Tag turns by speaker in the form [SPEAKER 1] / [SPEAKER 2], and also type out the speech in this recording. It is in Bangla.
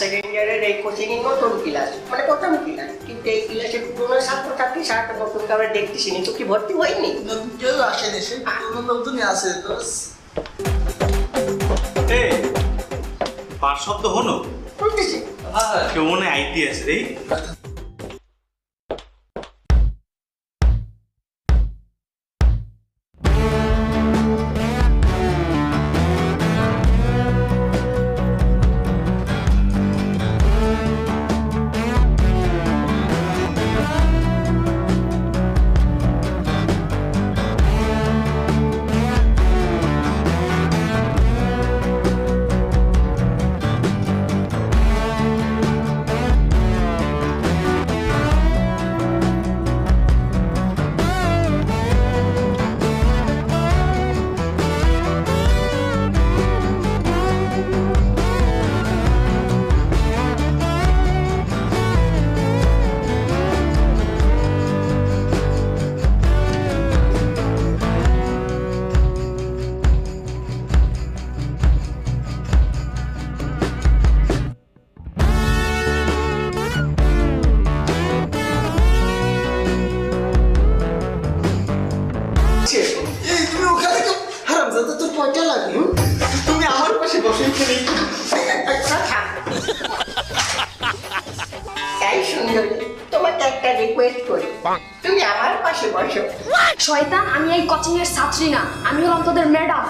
[SPEAKER 1] সেকেন্ড ইয়ারের এই কোচিং এর নতুন ক্লাস মানে প্রথম ক্লাস, কিন্তু এই ক্লাসে পুরোনো ছাত্রছাত্রী সারাটা নতুন কাউরে দেখতেছি নি, তো কি ভর্তি হয়নি?
[SPEAKER 2] নতুন কেউ আসেনি, সে পুরনো নতুনই আছে তো।
[SPEAKER 3] এ পার শব্দ হলো
[SPEAKER 1] বলতেছি
[SPEAKER 3] কেউ মনে আইতি আছে রে।
[SPEAKER 2] এই তুমি ওখানে তো হারামজাদা, তোর কয়টা লাগে? তুমি আমার পাশে বসে এখানে।
[SPEAKER 1] তাই সুন্দরী, তোমাকে একটা রিকোয়েস্ট করি, তুমি আমার পাশে বসো।
[SPEAKER 4] শয়তান, আমি এই কোচিং এর ছাত্রী না, আমি হলাম তোদের ম্যাডাম।